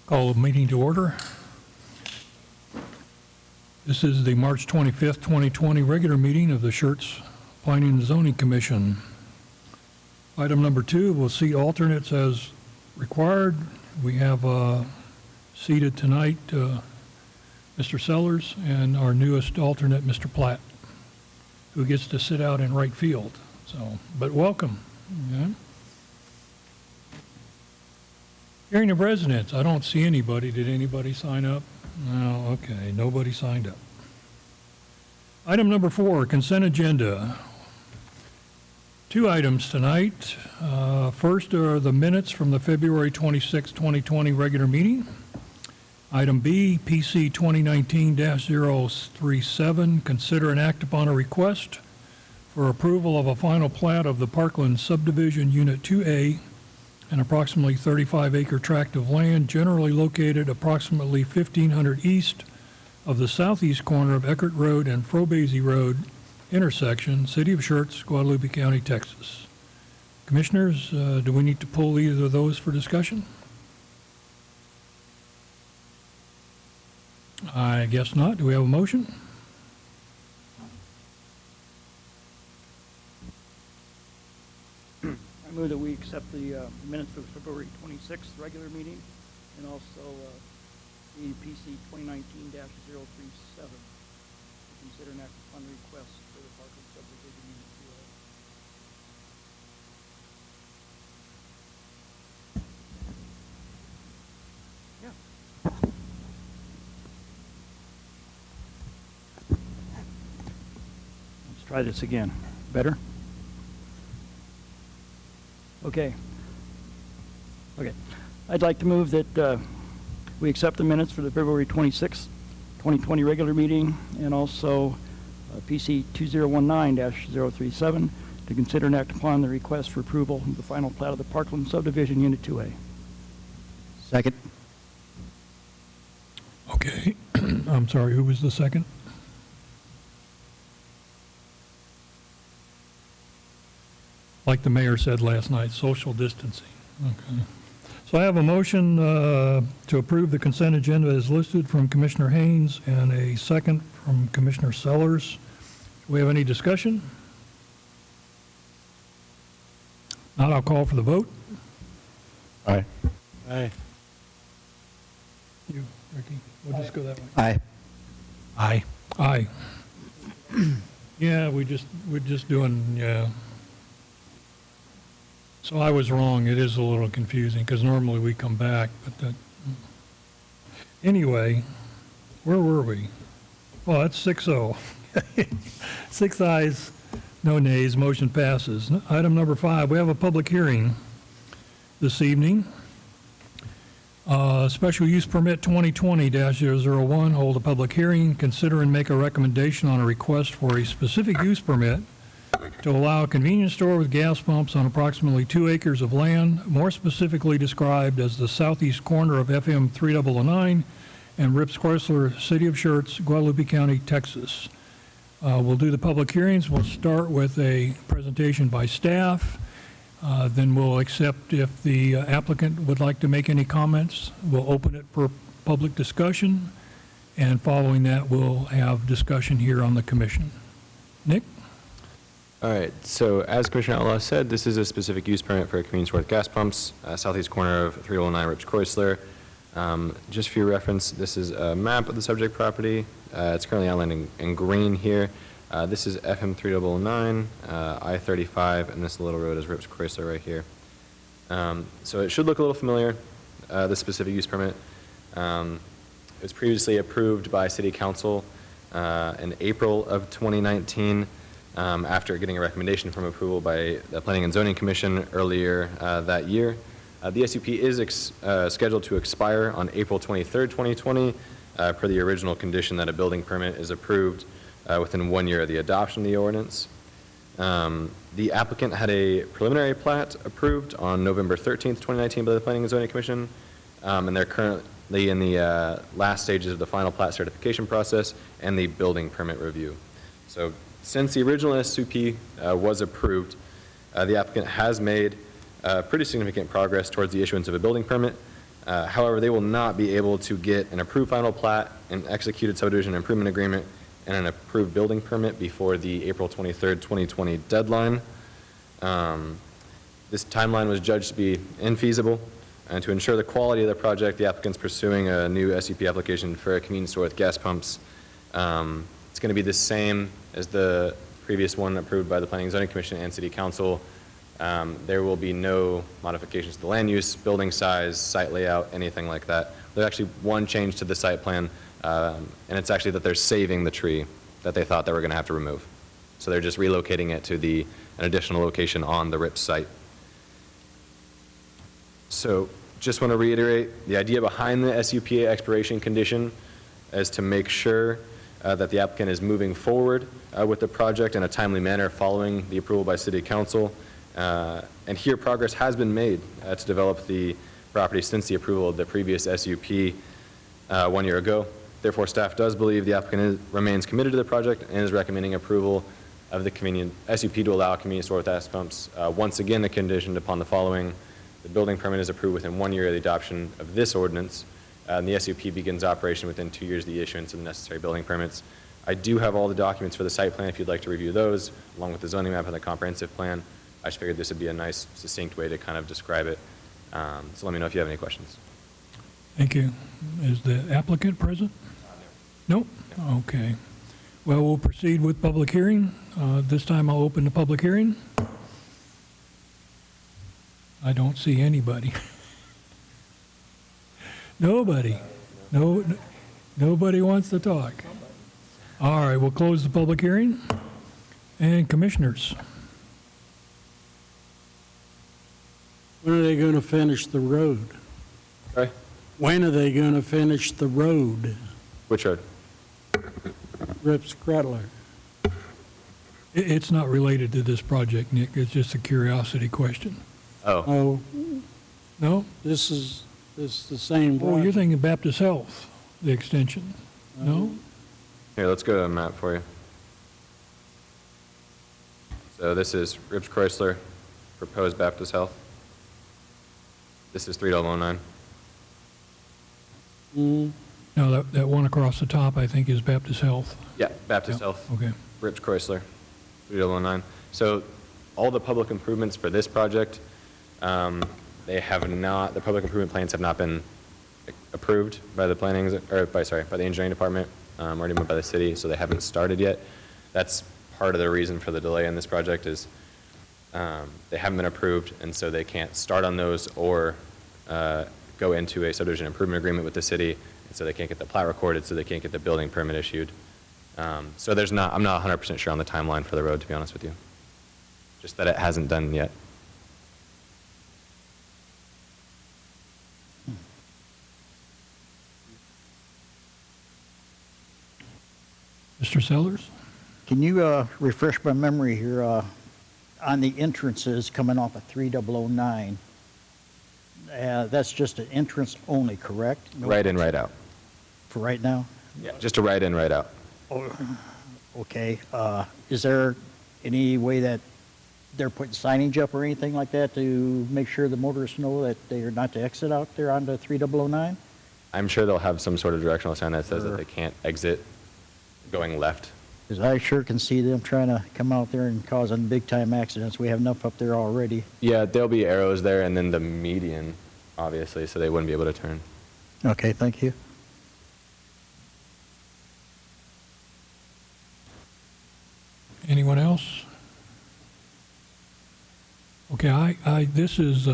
Call the meeting to order. This is the March 25th, 2020 regular meeting of the Schertz Planning and Zoning Commission. Item number 2, we'll seat alternates as required. We have seated tonight Mr. Sellers and our newest alternate, Mr. Platt, who gets to sit out in right field. So, but welcome. Yeah. Hearing of residents, I don't see anybody. Did anybody sign up? No, okay, nobody signed up. Item number 4, consent agenda. 2 items tonight. First are the minutes from the February 26, 2020 regular meeting. Item B, PC 2019-037, consider and act upon a request for approval of a final plat of the Parkland Subdivision Unit 2A, an approximately 35-acre tract of land generally located approximately 1500 east of the southeast corner of Eckert Road and Frobese Road intersection, City of Schertz, Guadalupe County, Texas. Commissioners, do we need to pull either of those for discussion? I guess not. Do we have a motion? I move that we accept the minutes for the February 26th regular meeting and also the PC 2019-037 to consider an act upon request for the Parkland Subdivision Unit 2A. Let's try this again. Better? Okay. I'd like to move that we accept the minutes for the February 26th, 2020 regular meeting and also PC 2019-037 to consider and act upon the request for approval of the final plat of the Parkland Subdivision Unit 2A. Second. Okay. I'm sorry, who was the second? Like the mayor said last night, social distancing. Okay. So I have a motion to approve the consent agenda as listed from Commissioner Haynes and a second from Commissioner Sellers. Do we have any discussion? Not, I'll call for the vote. Aye. Aye. You, Ricky, we'll just go that way. Aye. Aye. Aye. Yeah, we're just doing, yeah. So I was wrong. It is a little confusing because normally we come back, but that, anyway, where were we? Well, that's 6-0. 6 ayes, no nays, motion passes. Item number 5, we have a public hearing this evening. Special use permit 2020-001, hold a public hearing, consider and make a recommendation on a request for a specific use permit to allow a convenience store with gas pumps on approximately 2 acres of land, more specifically described as the southeast corner of FM 3009 and Rips Chrysler, City of Schertz, Guadalupe County, Texas. We'll do the public hearings. We'll start with a presentation by staff. Then we'll accept if the applicant would like to make any comments. We'll open it for public discussion, and following that, we'll have discussion here on the commission. Nick? All right, so as Commissioner Outlaw said, this is a specific use permit for a convenience store with gas pumps, southeast corner of 3009 Rips Chrysler. Just for your reference, this is a map of the subject property. It's currently outlined in green here. This is FM 3009, I-35, and this little road is Rips Chrysler right here. So it should look a little familiar, the specific use permit. It was previously approved by City Council in April of 2019 after getting a recommendation from approval by the Planning and Zoning Commission earlier that year. The SUP is scheduled to expire on April 23rd, 2020, per the original condition that a building permit is approved within 1 year of the adoption of the ordinance. The applicant had a preliminary plat approved on November 13th, 2019 by the Planning and Zoning Commission, and they're currently in the last stages of the final plat certification process and the building permit review. So since the original SUP was approved, the applicant has made pretty significant progress towards the issuance of a building permit. However, they will not be able to get an approved final plat, an executed subdivision improvement agreement, and an approved building permit before the April 23rd, 2020 deadline. This timeline was judged to be infeasible, and to ensure the quality of the project, the applicant's pursuing a new SUP application for a convenience store with gas pumps. It's going to be the same as the previous one approved by the Planning and Zoning Commission and City Council. There will be no modifications to the land use, building size, site layout, anything like that. There's actually one change to the site plan, and it's actually that they're saving the tree that they thought they were going to have to remove. So they're just relocating it to an additional location on the RIP site. So just want to reiterate, the idea behind the SUPA expiration condition is to make sure that the applicant is moving forward with the project in a timely manner following the approval by City Council. And here progress has been made to develop the property since the approval of the previous SUP 1 year ago. Therefore, staff does believe the applicant remains committed to the project and is recommending approval of the SUP to allow a convenience store with gas pumps. Once again, the conditioned upon the following: the building permit is approved within 1 year of the adoption of this ordinance, and the SUP begins operation within 2 years of the issuance of the necessary building permits. I do have all the documents for the site plan if you'd like to review those, along with the zoning map and the comprehensive plan. I just figured this would be a nice, succinct way to kind of describe it. So let me know if you have any questions. Thank you. Is the applicant present? Nope? Okay. Well, we'll proceed with public hearing. This time I'll open the public hearing. I don't see anybody. Nobody. Nobody wants to talk. All right, we'll close the public hearing. And commissioners. When are they going to finish the road? Sorry? When are they going to finish the road? Which road? Rips Cradler. It's not related to this project, Nick. It's just a curiosity question. Oh, Oh, No? this is the same. Oh, you're project. thinking Baptist Health, the extension. No? here, let's go to a map for you. So this is Ribs Chrysler, proposed Baptist Health. This is 3009. Mm, No, that one across the top, I think, is Baptist Health. Yeah, Baptist Yeah, Health. Okay. Ribs Chrysler, 3009. So all the public improvements for this project, they have not, the public improvement plans have not been approved by the planning, or by the engineering department, already moved by the city, so they haven't started yet. That's part of the reason for the delay in this project is they haven't been approved, and so they can't start on those or go into a subdivision improvement agreement with the city, and so they can't get the plat recorded, so they can't get the building permit issued. So I'm not 100% sure on the timeline for the road, to be honest with you. Just that it hasn't done yet. Mr. Sellers? Can you refresh my memory here on the entrances coming off of 3009? That's just an entrance only, correct? No Right in, right out. For right now? Yeah, just a right in, right out. Okay. Is there any way that they're putting signage up or anything like that to make sure the motorists know that they are not to exit out there onto 3009? I'm sure they'll have some sort of directional sign that says that Sure. they can't exit going left. Because I sure can see them trying to come out there and causing big-time accidents. We have enough up there already. Yeah, there'll be arrows there, and then the median, obviously, so they wouldn't be able to turn. Okay, thank you. Anyone else? Okay, this is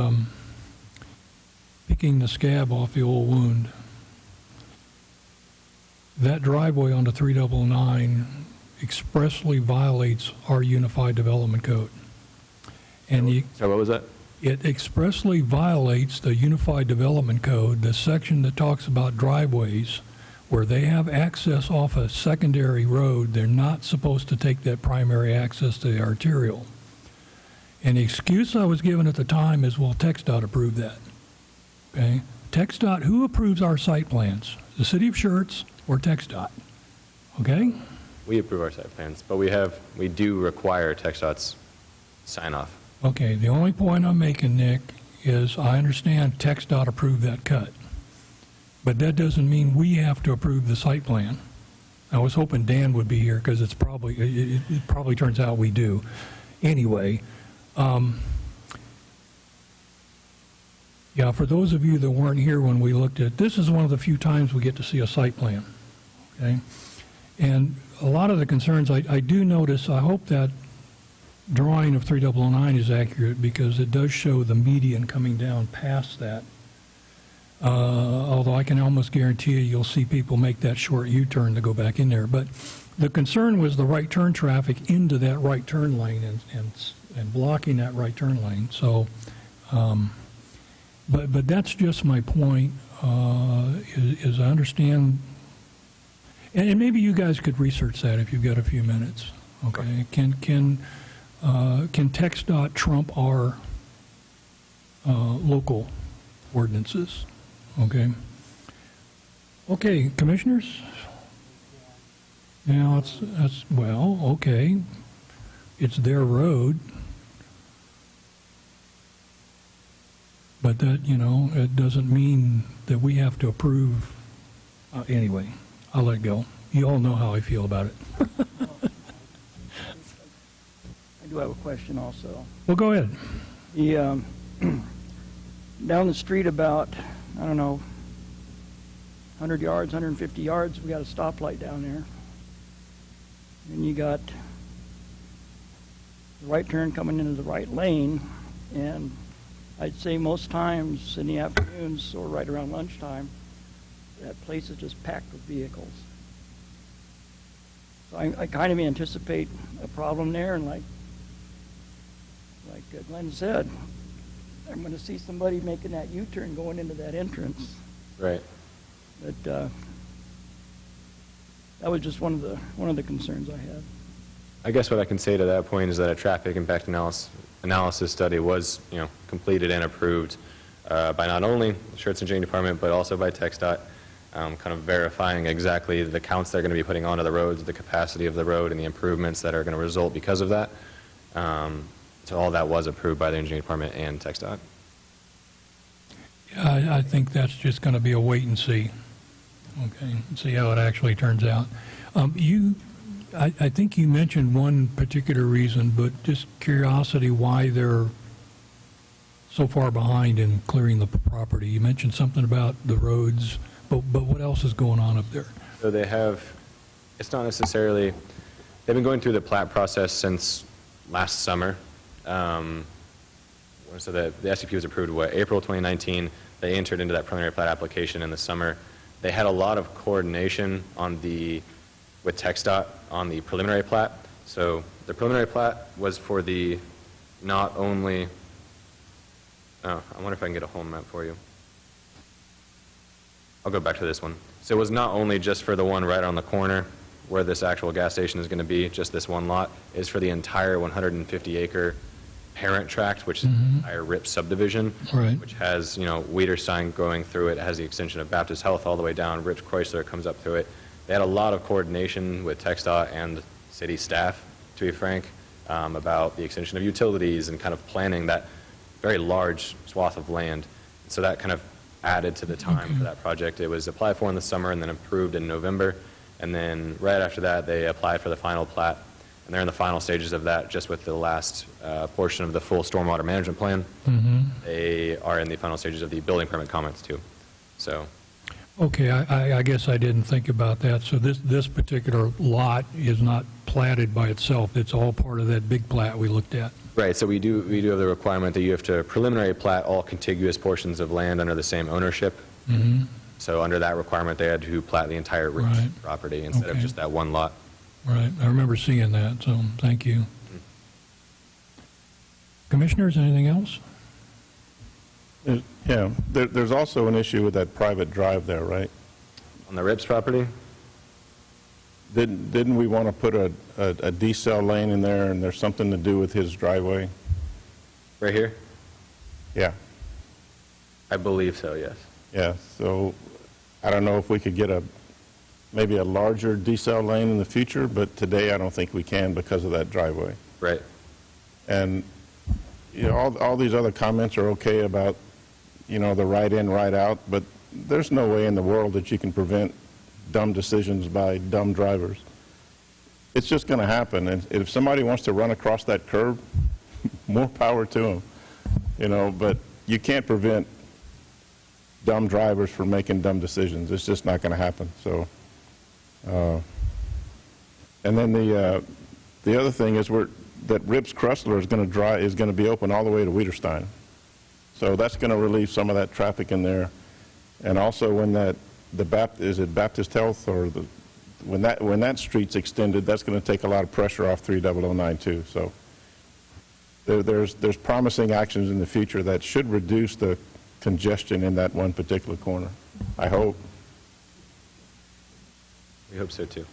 picking the scab off the old wound. That driveway onto 3009 expressly violates our Unified Development Code. And So what was that? it expressly violates the Unified Development Code, the section that talks about driveways where they have access off a secondary road. They're not supposed to take that primary access to the arterial. And the excuse I was given at the time is, well, TxDOT approved that. Okay? TxDOT, who approves our site plans? The City of Schertz or TxDOT? Okay? We approve our site plans, but we do require TxDOT's sign off. Okay, the only point I'm making, Nick, is I understand TxDOT approved that cut. But that doesn't mean we have to approve the site plan. I was hoping Dan would be here because it probably turns out we do. Anyway, yeah, for those of you that weren't here when we looked at, this is one of the few times we get to see a site plan, okay? And a lot of the concerns, I do notice, I hope that drawing of 3009 is accurate because it does show the median coming down past that. Although I can almost guarantee you'll see people make that short U-turn to go back in there. But the concern was the right turn traffic into that right turn lane and blocking that right turn lane. So, but that's just my point, is I understand, and maybe you guys could research that if you've got a few minutes. Okay, can TxDOT trump our local ordinances? Okay. Okay, commissioners? Now, that's, well, okay. It's their road. But that, you know, it doesn't mean that we have to approve. Anyway, I'll let it go. You all know how I feel about it. I do have a question also. Well, go ahead. The, down the street about, I don't know, 100 yards, 150 yards, we got a stoplight down there. And you got the right turn coming into the right lane, and I'd say most times in the afternoons or right around lunchtime, that place is just packed with vehicles. So I kind of anticipate a problem there, and like Glenn said, I'm going to see somebody making that U-turn going into that entrance. Right. But that was just one of the concerns I had. I guess what I can say to that point is that a traffic impact analysis study was, completed and approved by not only the Shirts Engineering Department, but also by TxDOT, kind of verifying exactly the counts they're going to be putting onto the roads, the capacity of the road, and the improvements that are going to result because of that. So all that was approved by the Engineering Department and TxDOT. Yeah, I think that's just going to be a wait and see. Okay, and see how it actually turns out. I think you mentioned one particular reason, but just curiosity why they're so far behind in clearing the property. You mentioned something about the roads, but what else is going on up there? So they have, it's not necessarily, they've been going through the plat process since last summer. So the SCP was approved, April 2019. They entered into that preliminary plat application in the summer. They had a lot of coordination with TxDOT on the preliminary plat. So the preliminary plat was for the not only, I wonder if I can get a whole map for you. I'll go back to this one. So it was not only just for the one right on the corner where this actual gas station is going to be, just this one lot, is for the entire 150-acre parent tract, which is the entire RIP subdivision, Right. which has, Wiederstein going through it. It has the extension of Baptist Health all the way down. Rich Chrysler comes up through it. They had a lot of coordination with TxDOT and city staff, to be frank, about the extension of utilities and kind of planning that very large swath of land. So that kind of added to the time for that project. It was applied for in the summer and then approved in November. And then right after that, they applied for the final plat. And they're in the final stages of that, just with the last portion of the full stormwater management plan. They are in the final stages of the building permit comments, too. So. Okay, I guess I didn't think about that. So this particular lot is not platted by itself. It's all part of that big plat we looked at. Right, so we do have the requirement that you have to preliminary plat all contiguous portions of land under the same ownership. So under that requirement, they had to plat the entire Rich property instead of just that one lot. Right, I remember seeing that, so thank you. Commissioners, anything else? Yeah, there's also an issue with that private drive there, right? On the RIPS property? Didn't we want to put a decel lane in there, and there's something to do with his driveway? Right here? Yeah, I believe so, yes. yeah, so I don't know if we could get maybe a larger decel lane in the future, but today I don't think we can because of that driveway. Right. And, all these other comments are okay about, the right in, right out, but there's no way in the world that you can prevent dumb decisions by dumb drivers. It's just going to happen. And if somebody wants to run across that curb, more power to them, you know, but you can't prevent dumb drivers from making dumb decisions. It's just not going to happen. So, and then the other thing is that Rips Chrysler is going to be open all the way to Wiederstein. So that's going to relieve some of that traffic in there. And also when is it Baptist Health or when that street's extended, that's going to take a lot of pressure off 3009 too. So there's promising actions in the future that should reduce the congestion in that one particular corner. I hope. We hope so too.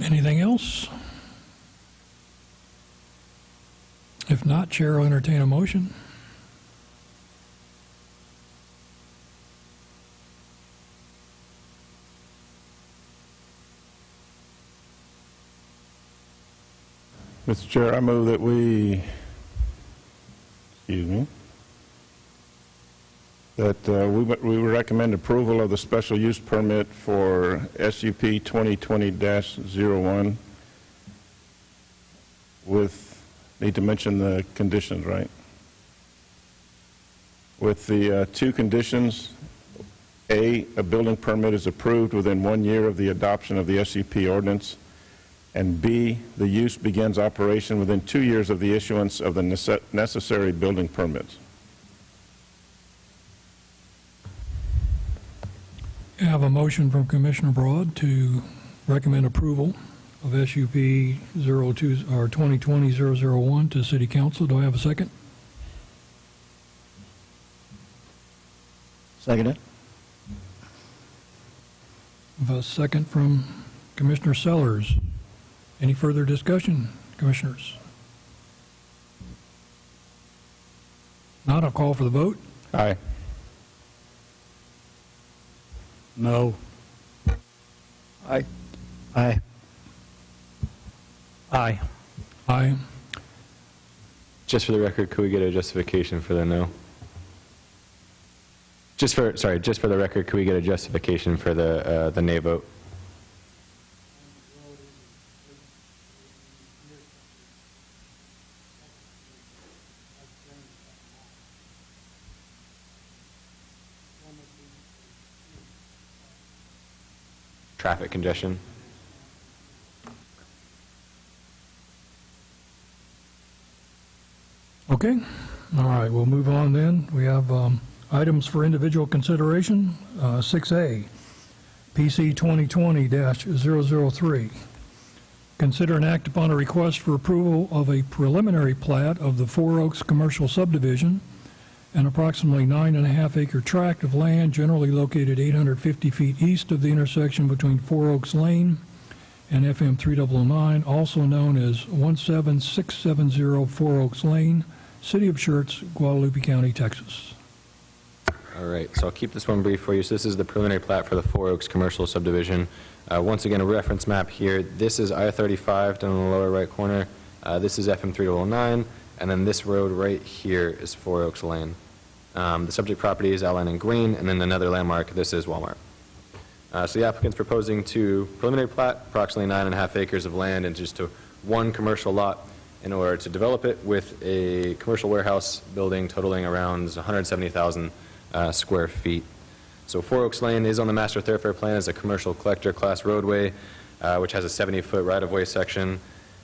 Anything else? If not, Chair will entertain a motion. Mr. Chair, I move that we we recommend approval of the special use permit for SUP 2020-01 with, need to mention the conditions, right? With the two conditions, A building permit is approved within 1 year of the adoption of the SUP ordinance, and B, the use begins operation within 2 years of the issuance of the necessary building permits. I have a motion from Commissioner Broad to recommend approval of SUP 02 or 2020-001 to City Council. Do I have a second? Second it. I have a second from Commissioner Sellers. Any further discussion, Commissioners? Not, I'll call for the vote. Aye. No. Aye. Aye. Aye. Aye. Just for the record, could we get a justification for the no? Just for the record, could we get a justification for the nay vote? Traffic congestion. Okay. All right, we'll move on then. We have items for individual consideration. 6A, PC 2020-003. Consider and act upon a request for approval of a preliminary plat of the Four Oaks Commercial Subdivision, an approximately 9.5-acre tract of land generally located 850 feet east of the intersection between Four Oaks Lane and FM 3009, also known as 17670 Four Oaks Lane, City of Schertz, Guadalupe County, Texas. All right, so I'll keep this one brief for you. So this is the preliminary plat for the Four Oaks Commercial Subdivision. Once again, a reference map here. This is I-35 down in the lower right corner. This is FM 3009. And then this road right here is Four Oaks Lane. The subject property is outlined in green, and then another landmark, this is Walmart. So the applicant's proposing to preliminary plat approximately 9.5 acres of land into just one commercial lot in order to develop it with a commercial warehouse building totaling around 170,000 square feet. So Four Oaks Lane is on the master thoroughfare plan as a commercial collector class roadway, which has a 70-foot right-of-way section.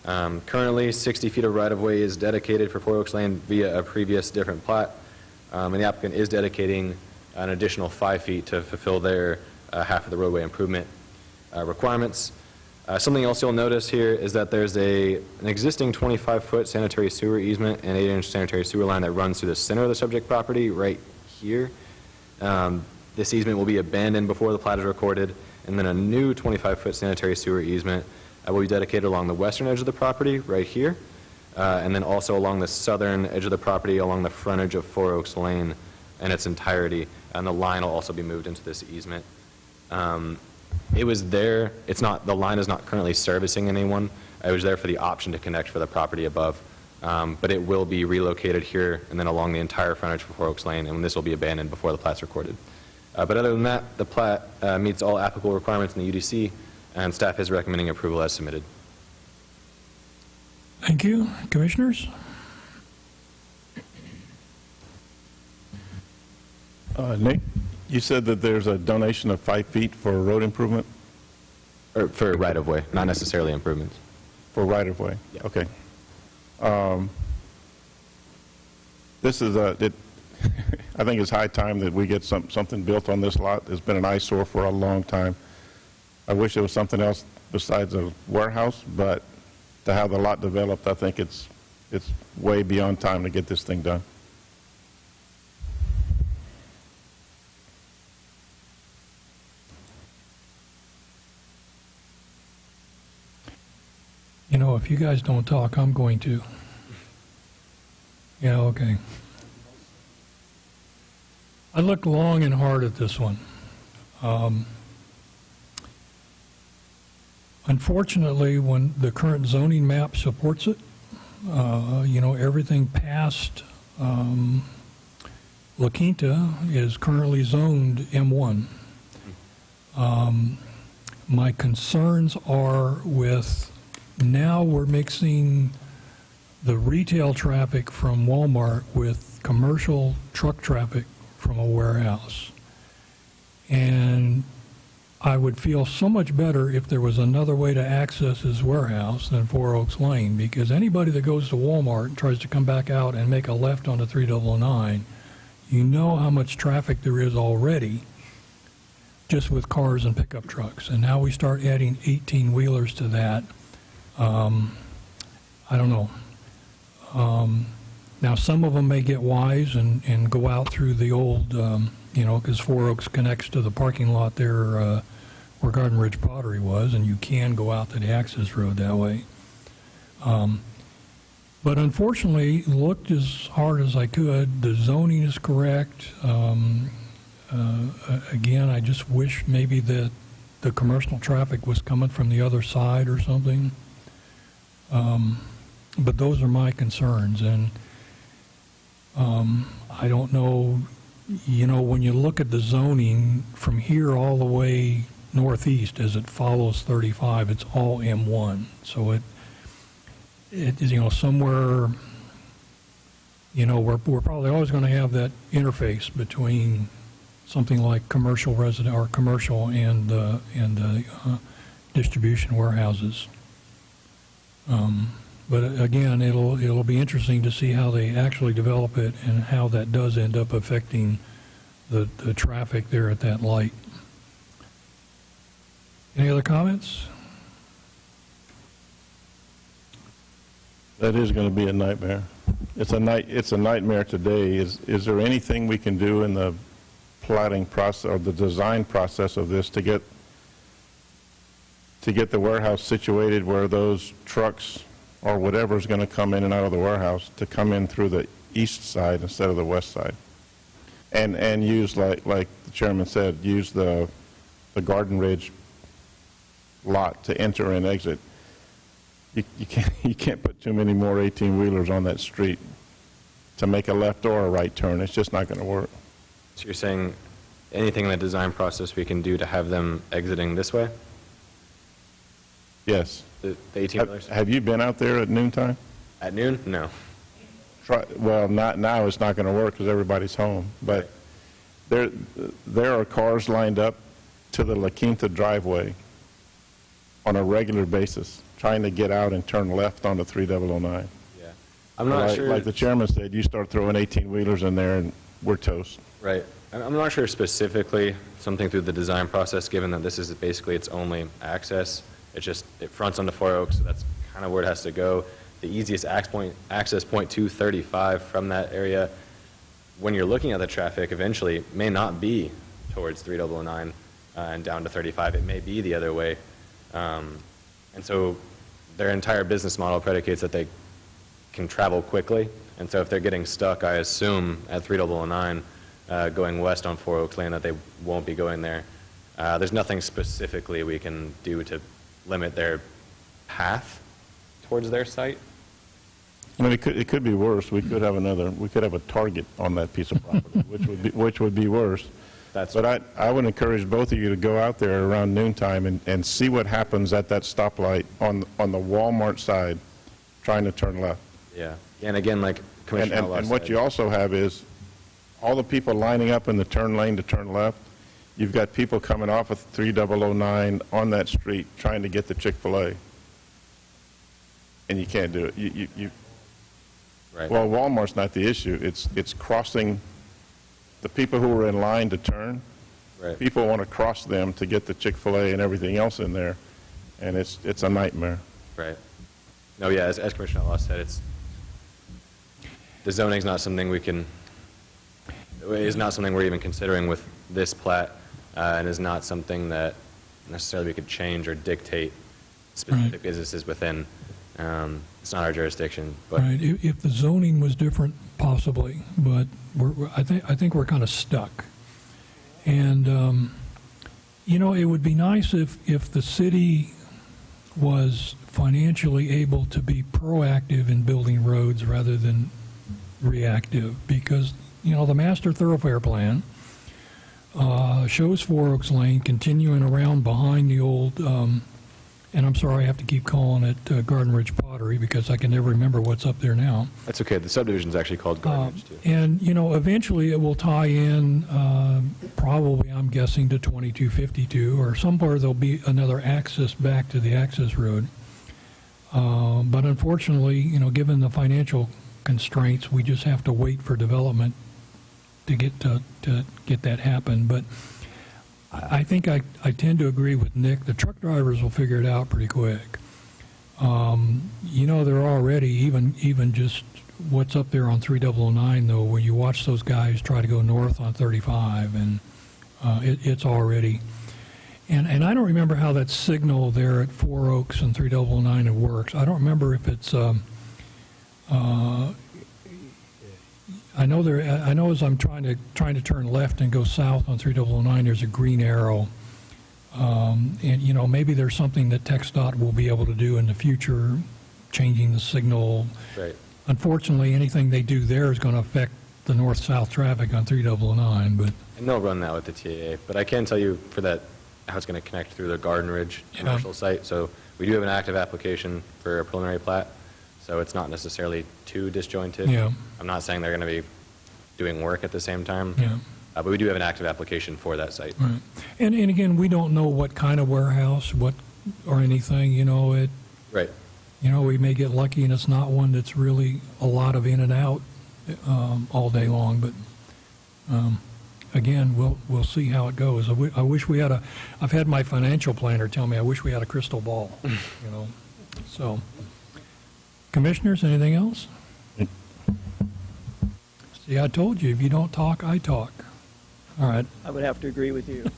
Currently, 60 feet of right-of-way is dedicated for Four Oaks Lane via a previous different plat, and the applicant is dedicating an additional 5 feet to fulfill their half of the roadway improvement requirements. Something else you'll notice here is that there's an existing 25-foot sanitary sewer easement and 8-inch sanitary sewer line that runs through the center of the subject property right here. This easement will be abandoned before the plat is recorded, and then a new 25-foot sanitary sewer easement will be dedicated along the western edge of the property right here, and then also along the southern edge of the property along the frontage of Four Oaks Lane in its entirety, and the line will also be moved into this easement. It was there, the line is not currently servicing anyone. It was there for the option to connect for the property above. but it will be relocated here and then along the entire frontage for 4 Oaks Lane, and this will be abandoned before the plat's recorded. But other than that, the plat meets all applicable requirements in the UDC, and staff is recommending approval as submitted. Thank you. Commissioners? Nick, you said that there's a donation of 5 feet for road improvement, Or for right-of-way, not necessarily improvements. for right-of-way? Yeah. Okay. This is I think it's high time that we get something built on this lot. It's been an eyesore for a long time. I wish there was something else besides a warehouse, but to have the lot developed, I think it's way beyond time to get this thing done. You know, if you guys don't talk, I'm going to. Yeah, okay. I looked long and hard at this one. Unfortunately, when the current zoning map supports it, you know, everything past La Quinta is currently zoned M1. My concerns are with, now we're mixing the retail traffic from Walmart with commercial truck traffic from a warehouse. And I would feel so much better if there was another way to access his warehouse than 4 Oaks Lane, because anybody that goes to Walmart and tries to come back out and make a left onto 3009, you know how much traffic there is already just with cars and pickup trucks. And now we start adding 18-wheelers to that. I don't know. Now, some of them may get wise and go out through the old, you know, because 4 Oaks connects to the parking lot there where Garden Ridge Pottery was, and you can go out to the access road that way. But unfortunately, looked as hard as I could. The zoning is correct. Again, I just wish maybe that the commercial traffic was coming from the other side or something. But those are my concerns, and I don't know, you know, when you look at the zoning from here all the way northeast as it follows 35, it's all M1. So it is, you know, somewhere, you know, we're probably always going to have that interface between something like commercial resident or commercial and distribution warehouses. But again, it'll be interesting to see how they actually develop it and how that does end up affecting the traffic there at that light. Any other comments? That is going to be a nightmare. It's a nightmare today. Is there anything we can do in the plotting process or the design process of this to get the warehouse situated where those trucks or whatever is going to come in and out of the warehouse to come in through the east side instead of the west side, and use, like the chairman said, use the Garden Ridge lot to enter and exit. You can't put too many more 18-wheelers on that street to make a left or a right turn. It's just not going to work. So you're saying anything in the design process we can do to have them exiting this way? Yes. The 18-wheelers? Have you been out there at noontime? At noon? No. Well, not now. It's not going to work because everybody's home. But there are cars lined up to the La Quinta driveway on a regular basis, trying to get out and turn left onto 3009. Yeah. I'm not sure. Like the chairman said, you start throwing 18-wheelers in there and we're toast. Right. I'm not sure specifically something through the design process, given that this is basically its only access. It fronts onto 4 Oaks, so that's kind of where it has to go. The easiest access point to 35 from that area, when you're looking at the traffic, eventually may not be towards 3009 and down to 35. It may be the other way. And so their entire business model predicates that they can travel quickly. And so if they're getting stuck, I assume, at 3009 going west on 4 Oaks Lane, that they won't be going there. There's nothing specifically we can do to limit their path towards their site. I mean, it could be worse. We could have a Target on that piece of property, which would be worse. But I would encourage both of you to go out there around noontime and see what happens at that stoplight on the Walmart side, trying to turn left. Yeah, and again, like Commissioner Outlaw And what said- you also have is all the people lining up in the turn lane to turn left. You've got people coming off of 3009 on that street trying to get the Chick-fil-A. And you can't do it. Right. Well, Walmart's not the issue. It's crossing the people who are in line to turn. Right. People want to cross them to get the Chick-fil-A and everything else in there, and it's a nightmare. Right. No, yeah, as Commissioner Outlaw said, the zoning's not something is not something we're even considering with this plat, and is not something that necessarily we could change or dictate specific Right. businesses within. It's not our jurisdiction, but Right, if the zoning was different, possibly, but I think we're kind of stuck. And, it would be nice if the city was financially able to be proactive in building roads rather than reactive, because, the master thoroughfare plan shows 4 Oaks Lane continuing around behind the old, and I'm sorry, I have to keep calling it Garden Ridge Pottery because I can never remember what's up there now. that's okay. The subdivision's actually called Garden Ridge, too. And, eventually it will tie in, probably, I'm guessing, to 2252, or somewhere there'll be another access back to the access road. But unfortunately, given the financial constraints, we just have to wait for development to get that happen. But I think I tend to agree with Nick. The truck drivers will figure it out pretty quick. They're already, even just what's up there on 3009, though, when you watch those guys try to go north on 35, and it's already... And I don't remember how that signal there at 4 Oaks and 3009 it works. I don't remember if it's... I know as I'm trying to turn left and go south on 3009, there's a green arrow. And maybe there's something that TxDOT will be able to do in the future, changing the signal. Right. Unfortunately, anything they do there is going to affect the north-south traffic on 3009. But And they'll run that with the TAA. But I can tell you for that, how it's going to connect through the Garden Ridge commercial site. So we do have an active application for a preliminary plat. So it's not necessarily too disjointed. Yeah. I'm not saying they're going to be doing work at the same time. Yeah. But we do have an active application for that site. Right. And again, we don't know what kind of warehouse, or anything. Right. We may get lucky and it's not one that's really a lot of in and out all day long. But again, we'll see how it goes. I wish we had I've had my financial planner tell me I wish we had a crystal ball. So, commissioners, anything else? See, I told you, if you don't talk, I talk. All right. I would have to agree with you.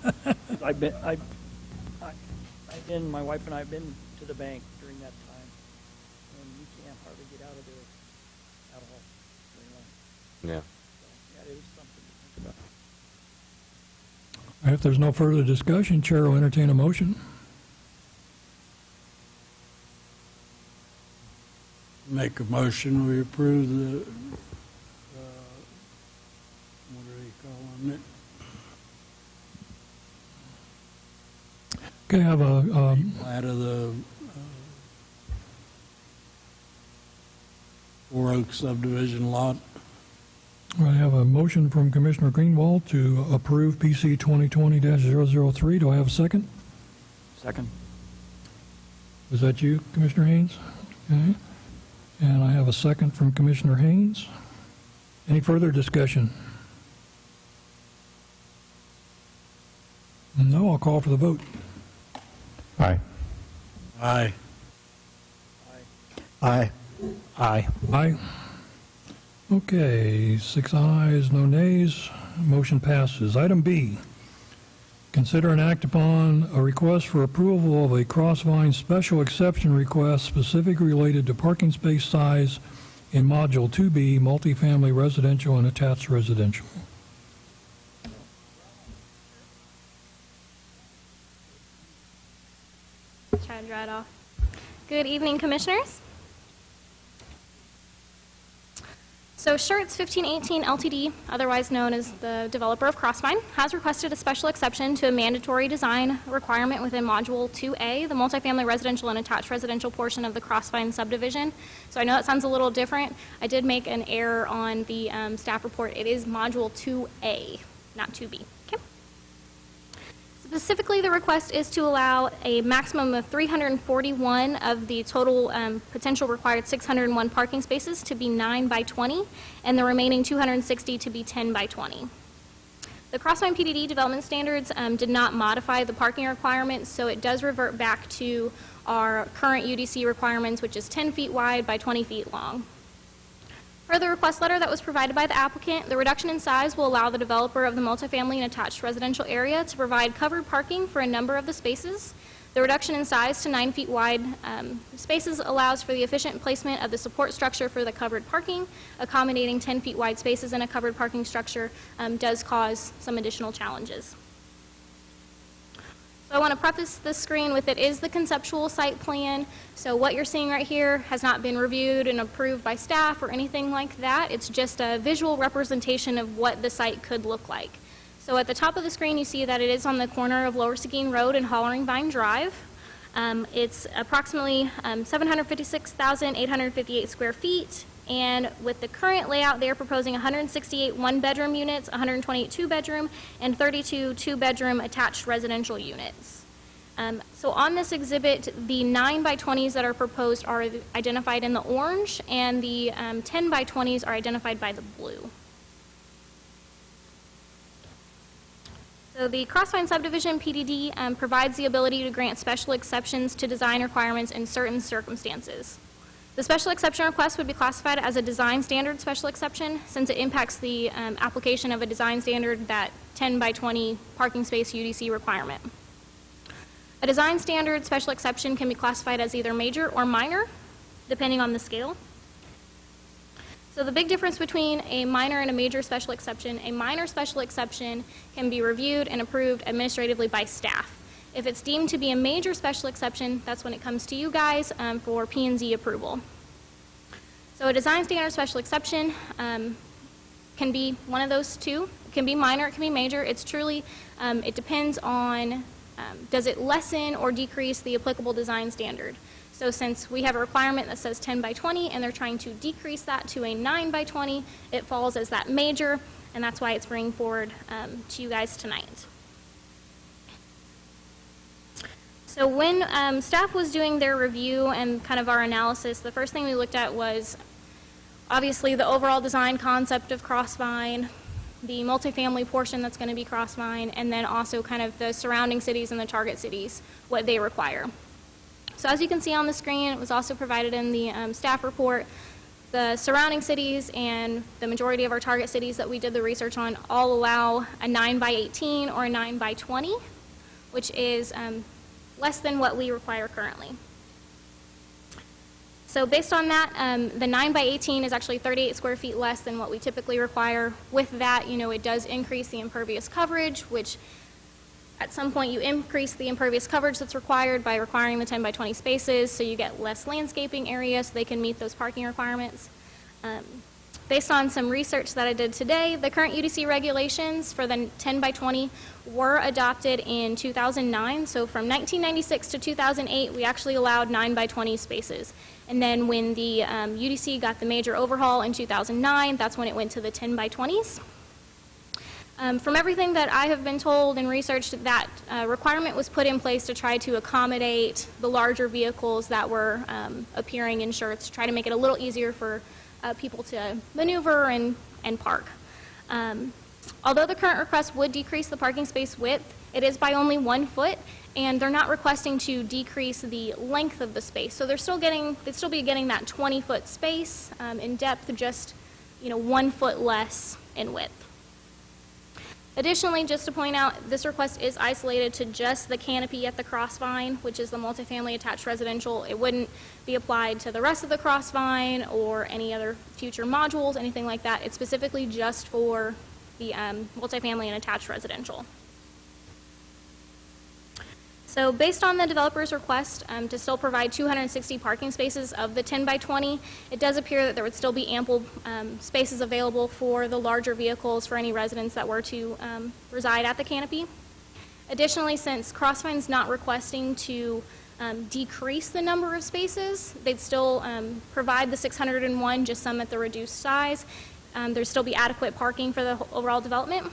My wife and I have been to the bank during that time, and you can't hardly get out of there at all. Very long. Yeah. So, yeah, it is something to think about. If there's no further discussion, Chair will entertain a motion. Make a motion, we approve the, what are they calling it? Okay, I have a, Plat of the 4 Oaks subdivision lot. I have a motion from Commissioner Greenwald to approve PC 2020-003. Do I have a second? Second. Was that you, Commissioner Haynes? Okay. And I have a second from Commissioner Haynes. Any further discussion? No, I'll call for the vote. Aye. Aye. Aye. Aye. Aye. Okay, 6 ayes, no nays. Motion passes. Item B, consider and act upon a request for approval of a Crossvine special exception request specifically related to parking space size in Module 2B, multifamily residential and attached residential. Try to dry it off. Good evening, Commissioners. So Schertz 1518 Ltd., otherwise known as the developer of Crossvine, has requested a special exception to a mandatory design requirement within Module 2A, the multifamily residential and attached residential portion of the Crossvine subdivision. So I know that sounds a little different. I did make an error on the staff report. It is Module 2A, not 2B. Okay. Specifically, the request is to allow a maximum of 341 of the total potential required 601 parking spaces to be 9 by 20, and the remaining 260 to be 10 by 20. The Crossvine PDD development standards did not modify the parking requirements, so it does revert back to our current UDC requirements, which is 10 feet wide by 20 feet long. Per the request letter that was provided by the applicant, the reduction in size will allow the developer of the multifamily and attached residential area to provide covered parking for a number of the spaces. The reduction in size to 9 feet wide spaces allows for the efficient placement of the support structure for the covered parking. Accommodating 10 feet wide spaces in a covered parking structure does cause some additional challenges. So I want to preface this screen with it is the conceptual site plan. So what you're seeing right here has not been reviewed and approved by staff or anything like that. It's just a visual representation of what the site could look like. So at the top of the screen, you see that it is on the corner of Lower Seguin Road and Hollering Vine Drive. It's approximately 756,858 square feet. And with the current layout, they are proposing 168 one-bedroom units, 128 two-bedroom, and 32 two-bedroom attached residential units. So on this exhibit, the 9 by 20s that are proposed are identified in the orange, and the 10 by 20s are identified by the blue. So the Crossvine Subdivision PDD provides the ability to grant special exceptions to design requirements in certain circumstances. The special exception request would be classified as a design standard special exception since it impacts the application of a design standard, that 10 by 20 parking space UDC requirement. A design standard special exception can be classified as either major or minor, depending on the scale. So the big difference between a minor and a major special exception, a minor special exception can be reviewed and approved administratively by staff. If it's deemed to be a major special exception, that's when it comes to you guys for P&Z approval. So a design standard special exception can be one of those two. It can be minor, it can be major. It's truly, it depends on, does it lessen or decrease the applicable design standard? So since we have a requirement that says 10 by 20 and they're trying to decrease that to a 9 by 20, it falls as that major, and that's why it's bringing forward to you guys tonight. So when staff was doing their review and kind of our analysis, the first thing we looked at was obviously the overall design concept of Crossvine, the multifamily portion that's going to be Crossvine, and then also kind of the surrounding cities and the target cities, what they require. So as you can see on the screen, it was also provided in the staff report, the surrounding cities and the majority of our target cities that we did the research on all allow a 9 by 18 or a 9 by 20, which is less than what we require currently. So based on that, the 9 by 18 is actually 38 square feet less than what we typically require. With that, you know, it does increase the impervious coverage, which at some point you increase the impervious coverage that's required by requiring the 10 by 20 spaces, so you get less landscaping area so they can meet those parking requirements. Based on some research that I did today, the current UDC regulations for the 10 by 20 were adopted in 2009. So from 1996 to 2008, we actually allowed 9 by 20 spaces. And then when the UDC got the major overhaul in 2009, that's when it went to the 10 by 20s. From everything that I have been told and researched, that requirement was put in place to try to accommodate the larger vehicles that were appearing in Schertz, to try to make it a little easier for people to maneuver and park. Although the current request would decrease the parking space width, it is by only 1 foot, and they're not requesting to decrease the length of the space. So they'd still be getting that 20-foot space in depth, just 1 foot less in width. Additionally, just to point out, this request is isolated to just the canopy at the Crossvine, which is the multifamily attached residential. It wouldn't be applied to the rest of the Crossvine or any other future modules, anything like that. It's specifically just for the multifamily and attached residential. So based on the developer's request to still provide 260 parking spaces of the 10 by 20, it does appear that there would still be ample spaces available for the larger vehicles for any residents that were to reside at the canopy. Additionally, since Crossvine's not requesting to decrease the number of spaces, they'd still provide the 601, just some at the reduced size. There'd still be adequate parking for the overall development.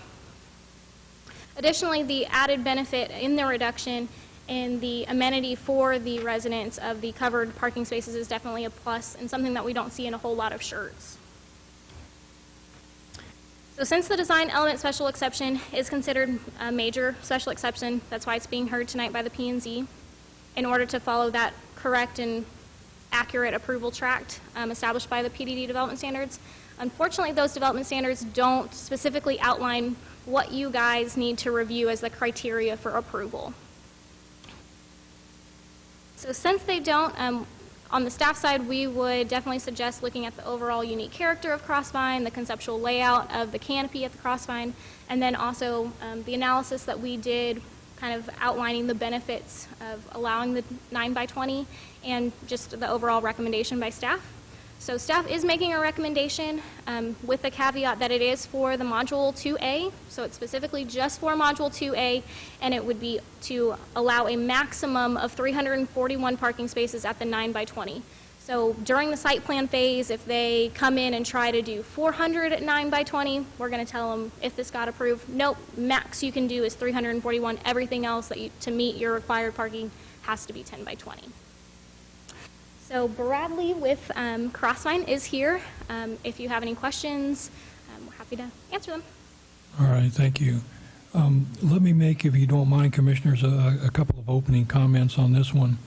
Additionally, the added benefit in the reduction in the amenity for the residents of the covered parking spaces is definitely a plus and something that we don't see in a whole lot of shirts. So since the design element special exception is considered a major special exception, that's why it's being heard tonight by the P&Z, in order to follow that correct and accurate approval tract established by the PDD development standards. Unfortunately, those development standards don't specifically outline what you guys need to review as the criteria for approval. So since they don't, on the staff side, we would definitely suggest looking at the overall unique character of Crossvine, the conceptual layout of the canopy at the Crossvine, and then also the analysis that we did kind of outlining the benefits of allowing the 9 by 20 and just the overall recommendation by staff. So staff is making a recommendation with the caveat that it is for the Module 2A, so it's specifically just for Module 2A, and it would be to allow a maximum of 341 parking spaces at the 9 by 20. So during the site plan phase, if they come in and try to do 400 at 9 by 20, we're going to tell them, if this got approved, nope, max you can do is 341. Everything else that to meet your required parking has to be 10 by 20. So Bradley with Crossvine is here. If you have any questions, we're happy to answer them. All right, thank you. Let me make, if you don't mind, Commissioners, a couple of opening comments on this one.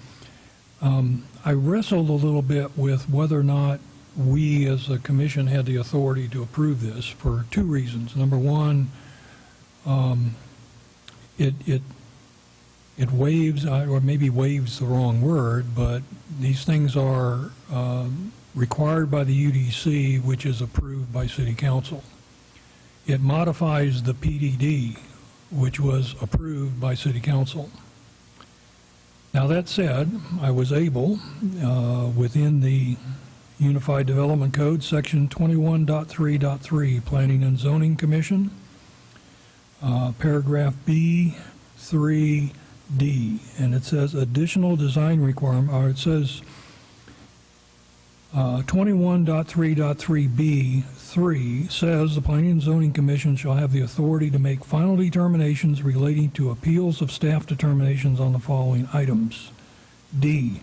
I wrestled a little bit with whether or not we as a commission had the authority to approve this for two reasons. Number one, it waives, or maybe waives the wrong word, but these things are required by the UDC, which is approved by City Council. It modifies the PDD, which was approved by City Council. Now that said, I was able, within the Unified Development Code, Section 21.3.3, Planning and Zoning Commission, paragraph B, 3D, and it says additional design requirement, or it says 21.3.3B3 says the Planning and Zoning Commission shall have the authority to make final determinations relating to appeals of staff determinations on the following items. D,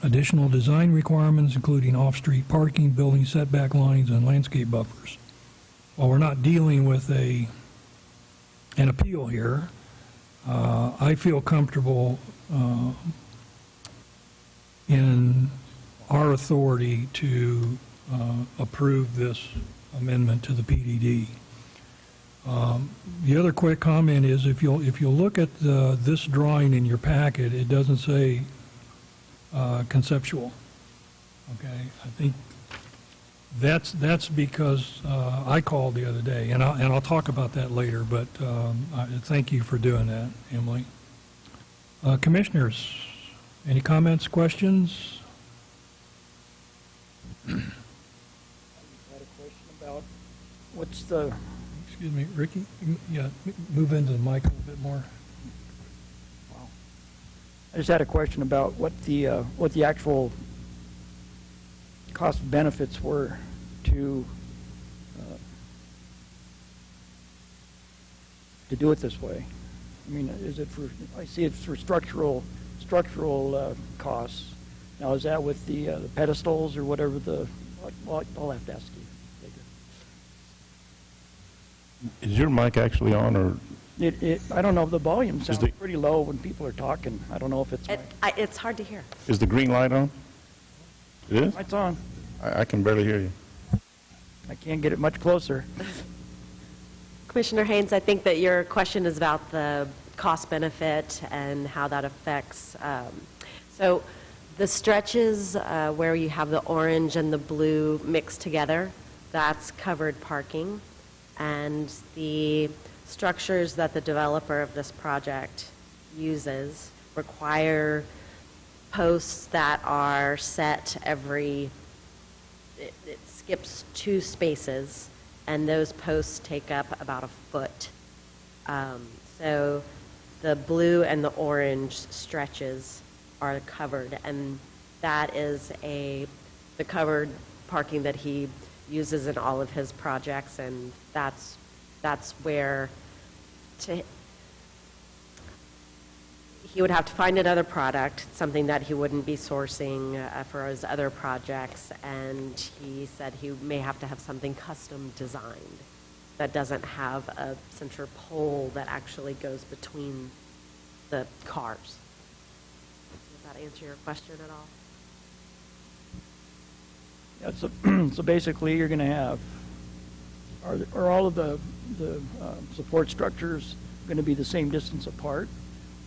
additional design requirements including off-street parking, building setback lines, and landscape buffers. While we're not dealing with an appeal here, I feel comfortable in our authority to approve this amendment to the PDD. The other quick comment is if you'll look at this drawing in your packet, it doesn't say conceptual. Okay, I think that's because I called the other day, and I'll talk about that later. But thank you for doing that, Emily. Commissioners, any comments, questions? I had a question about what's the, Excuse me, Ricky. Yeah, move into the mic a little bit more. I just had a question about what the actual cost benefits were to do it this way. I mean, is it for? I see it's for structural costs. Now, is that with the pedestals or whatever the? Well, I'll have to ask you later. Is your mic actually on, or? I don't know. The volume sounds pretty low when people are talking. I don't know if it's. It's hard to hear. Is the green light on? It is? It's on. I can barely hear you. I can't get it much closer. Commissioner Haynes, I think that your question is about the cost benefit and how that affects. So the stretches where you have the orange and the blue mixed together, that's covered parking. And the structures that the developer of this project uses require posts that are set it skips 2 spaces, and those posts take up about a foot. So the blue and the orange stretches are covered, and that is the covered parking that he uses in all of his projects, and that's where he would have to find another product, something that he wouldn't be sourcing for his other projects, and he said he may have to have something custom designed that doesn't have a center pole that actually goes between the cars. Does that answer your question at all? Yeah, so basically, you're going to have, are all of the support structures going to be the same distance apart,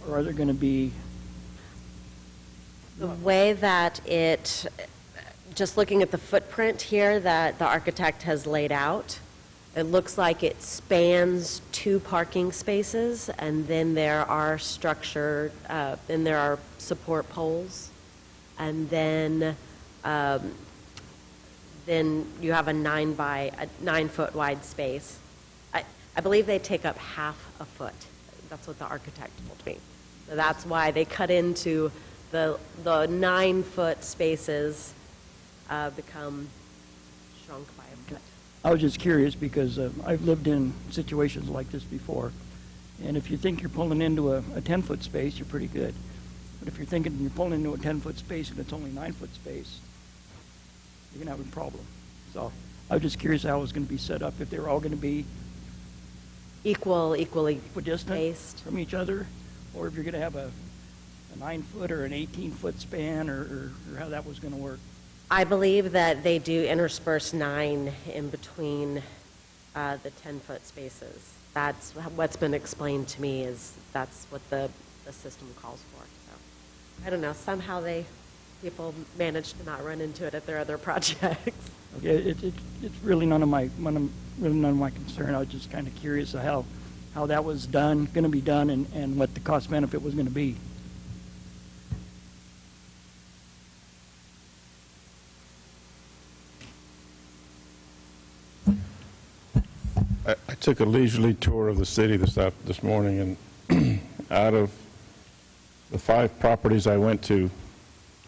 or are there going to be? The way that just looking at the footprint here that the architect has laid out, it looks like it spans 2 parking spaces, and then there are then there are support poles, and then you have a 9-foot wide space. I believe they take up half a foot. That's what the architect told me. So that's why they cut into the 9-foot spaces become shrunk by a foot. I was just curious because I've lived in situations like this before, and if you think you're pulling into a 10-foot space, you're pretty good. But if you're thinking you're pulling into a 10-foot space and it's only 9-foot space, you're going to have a problem. So I was just curious how it was going to be set up, if they were all going to be Equally equidistant spaced. from each other, or if you're going to have a 9-foot or an 18-foot span, or how that was going to work. I believe that they do intersperse 9 in between the 10-foot spaces. That's what's been explained to me, is that's what the system calls for. So I don't know, somehow people manage to not run into it at their other projects. Okay, it's really none of my concern. I was just kind of curious of how that was going to be done, and what the cost benefit was going to be. I took a leisurely tour of the city this morning, and out of the 5 properties I went to,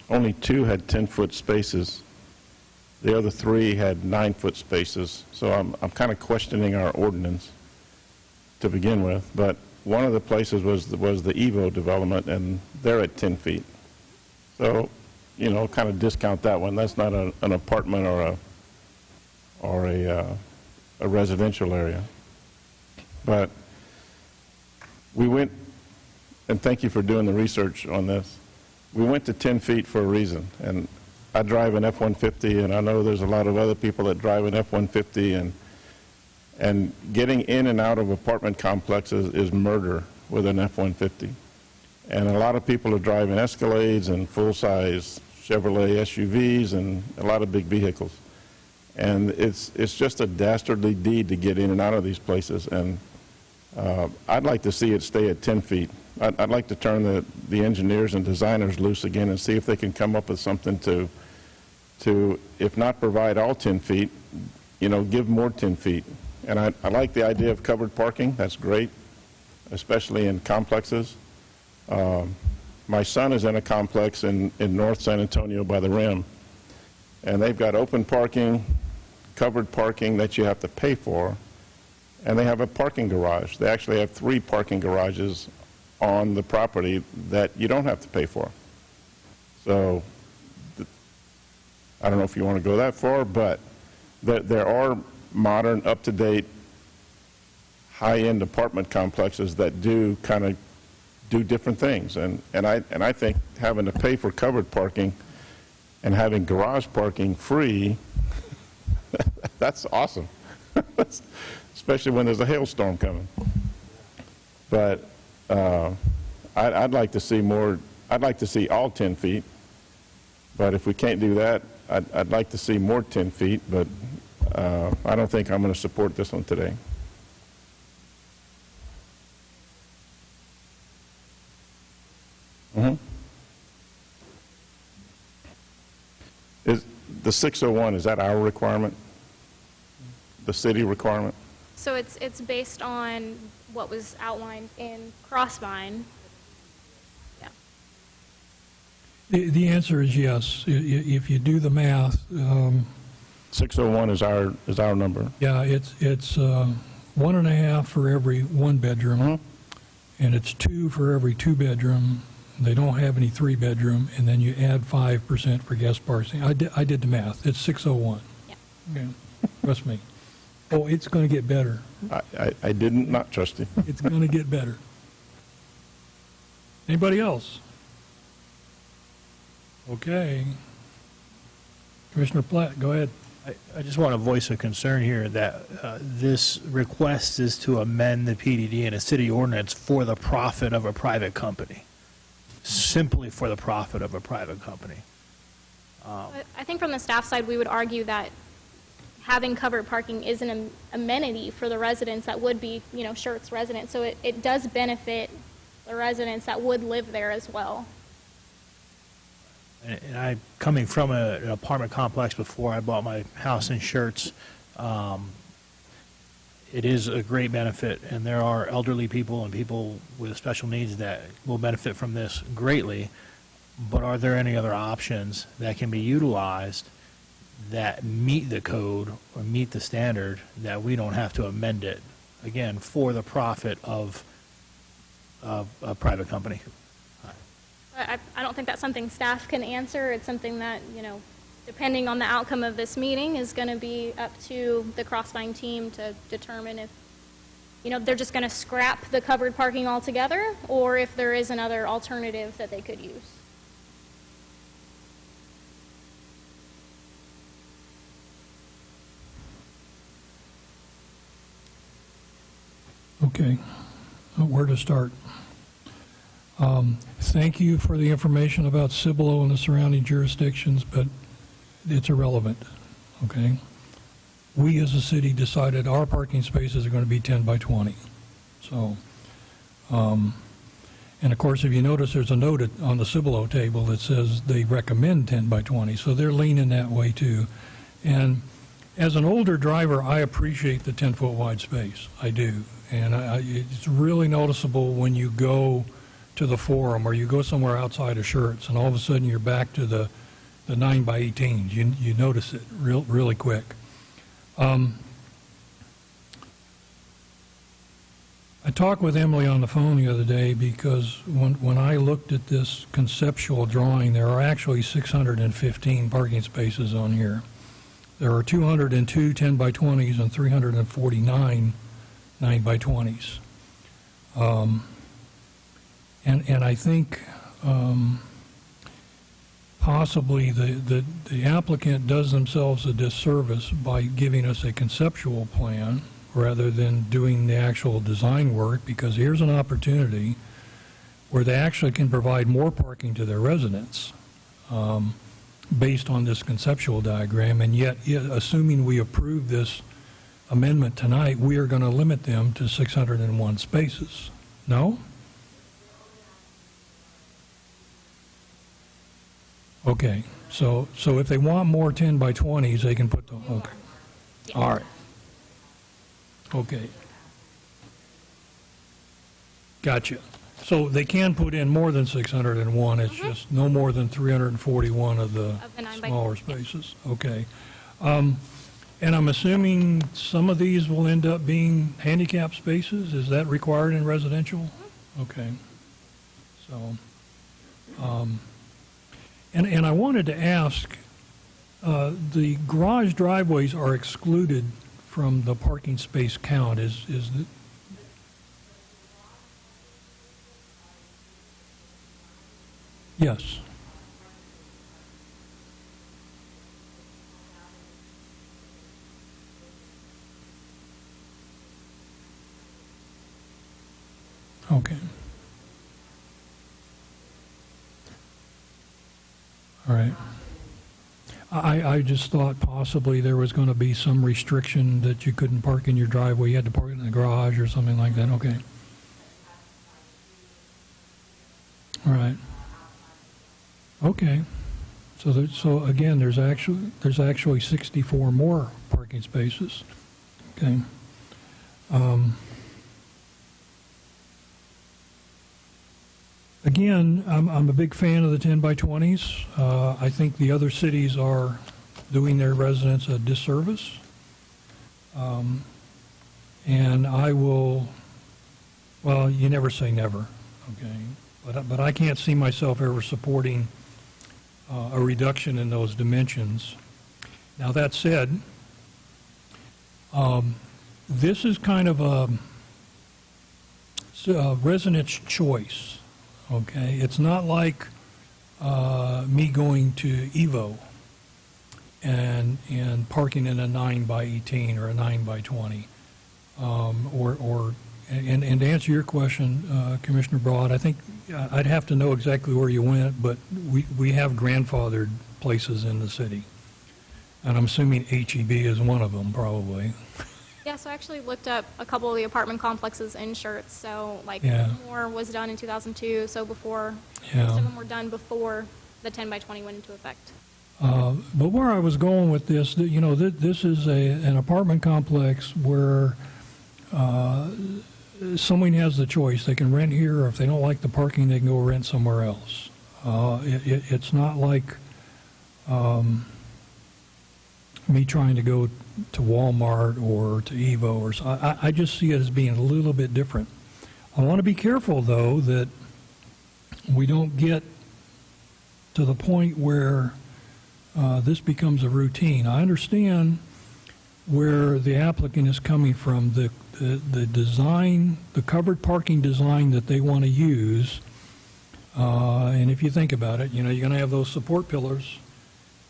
only 2 had 10-foot spaces. The other 3 had 9-foot spaces. So I'm kind of questioning our ordinance to begin with. But one of the places was the Evo development, and they're at 10 feet. So, kind of discount that one. That's not an apartment or a residential area. But we went, and thank you for doing the research on this. We went to 10 feet for a reason, and I drive an F-150, and I know there's a lot of other people that drive an F-150, and getting in and out of apartment complexes is murder with an F-150. And a lot of people are driving Escalades and full-size Chevrolet SUVs and a lot of big vehicles. And it's just a dastardly deed to get in and out of these places, and I'd like to see it stay at 10 feet. I'd like to turn the engineers and designers loose again and see if they can come up with something to if not provide all 10 feet, give more 10 feet. And I like the idea of covered parking. That's great, especially in complexes. My son is in a complex in North San Antonio by the Rim, and they've got open parking, covered parking that you have to pay for, and they have a parking garage. They actually have 3 parking garages on the property that you don't have to pay for. So I don't know if you want to go that far, but there are modern, up-to-date, high-end apartment complexes that do kind of do different things. And I think having to pay for covered parking and having garage parking free, that's awesome, especially when there's a hailstorm coming. But I'd like to see more. I'd like to see all 10 feet. But if we can't do that, I'd like to see more 10 feet. But I don't think I'm going to support this one today. The 601, is that our requirement? The city requirement? So it's based on what was outlined in Crossvine. Yeah. The answer is yes. If you do the math, 601 is our number. yeah, it's 1.5 for every one bedroom, and it's 2 for every 2 bedroom. They don't have any 3 bedroom, and then you add 5% for guest parking. I did the math. It's 601. Yeah. Okay. Trust me. Oh, it's going to get better. I didn't not trust you. It's going to get better. Anybody else? Okay. Commissioner Platt, go ahead. I just want to voice a concern here that this request is to amend the PDD and a city ordinance for the profit of a private company, simply for the profit of a private company. I think from the staff side, we would argue that having covered parking is an amenity for the residents that would be, Schertz residents. So it does benefit the residents that would live there as well. And I, coming from an apartment complex before I bought my house in Schertz, it is a great benefit, and there are elderly people and people with special needs that will benefit from this greatly. But are there any other options that can be utilized that meet the code or meet the standard that we don't have to amend it, again, for the profit of a private company? I don't think that's something staff can answer. It's something that, depending on the outcome of this meeting, is going to be up to the Crossvine team to determine if, they're just going to scrap the covered parking altogether, or if there is another alternative that they could use. Okay. Where to start? Thank you for the information about Cibolo and the surrounding jurisdictions, but it's irrelevant, okay? We as a city decided our parking spaces are going to be 10 by 20. So, and of course, if you notice, there's a note on the Cibolo table that says they recommend 10 by 20, so they're leaning that way too. And as an older driver, I appreciate the 10-foot wide space. I do. And it's really noticeable when you go to the Forum or you go somewhere outside of Schertz and all of a sudden you're back to the 9 by 18s. You notice it really quick. I talked with Emily on the phone the other day because when I looked at this conceptual drawing, there are actually 615 parking spaces on here. There are 202 10 by 20s and 349 9 by 20s. And I think possibly the applicant does themselves a disservice by giving us a conceptual plan rather than doing the actual design work, because here's an opportunity where they actually can provide more parking to their residents based on this conceptual diagram, and yet, assuming we approve this amendment tonight, we are going to limit them to 601 spaces. No? Okay, so if they want more 10 by 20s, they can put the, okay. All right. Okay. Gotcha. So they can put in more than 601, it's just no more than 341 of the 9 by smaller spaces. Okay. And I'm assuming some of these will end up being handicap spaces? Is that required in residential? Okay. So, and I wanted to ask, the garage driveways are excluded from the parking space count. Is the, yes. Okay. All right. I just thought possibly there was going to be some restriction that you couldn't park in your driveway. You had to park in the garage or something like that. Okay. All right. Okay. So again, there's actually 64 more parking spaces. Okay. Again, I'm a big fan of the 10 by 20s. I think the other cities are doing their residents a disservice. And I will, well, you never say never, okay? But I can't see myself ever supporting a reduction in those dimensions. Now, that said, this is kind of a resident's choice, okay? It's not like me going to Evo and parking in a 9 by 18 or a 9 by 20. And to answer your question, Commissioner Broad, I think I'd have to know exactly where you went, but we have grandfathered places in the city. And I'm assuming HEB is one of them, probably. Yeah, so I actually looked up a couple of the apartment complexes in Schertz. So like Moore was done in 2002, so before, most of them were done before the 10 by 20 went into effect. But where I was going with this, you know, this is an apartment complex where someone has the choice. They can rent here, or if they don't like the parking, they can go rent somewhere else. It's not like me trying to go to Walmart or to Evo, or I just see it as being a little bit different. I want to be careful, though, that we don't get to the point where this becomes a routine. I understand where the applicant is coming from. The design, the covered parking design that they want to use, and if you think about it, you know, you're going to have those support pillars,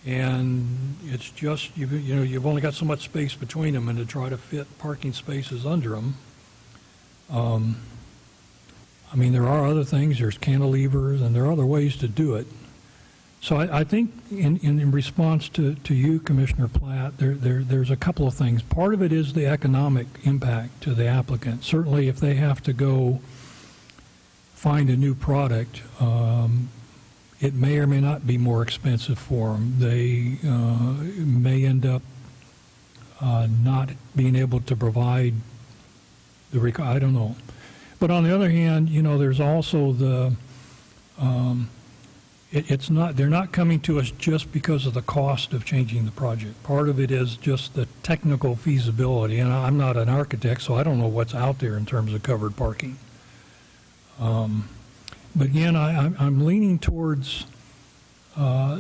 and it's just, you know, you've only got so much space between them, and to try to fit parking spaces under them. I mean, there are other things. There's cantilevers, and there are other ways to do it. So I think in response to you, Commissioner Platt, there's a couple of things. Part of it is the economic impact to the applicant. Certainly if they have to go find a new product, it may or may not be more expensive for them. They may end up not being able to provide the I don't know. But on the other hand, you know, there's also the it's not, they're not coming to us just because of the cost of changing the project. Part of it is just the technical feasibility, and I'm not an architect, so I don't know what's out there in terms of covered parking. But again, I'm leaning towards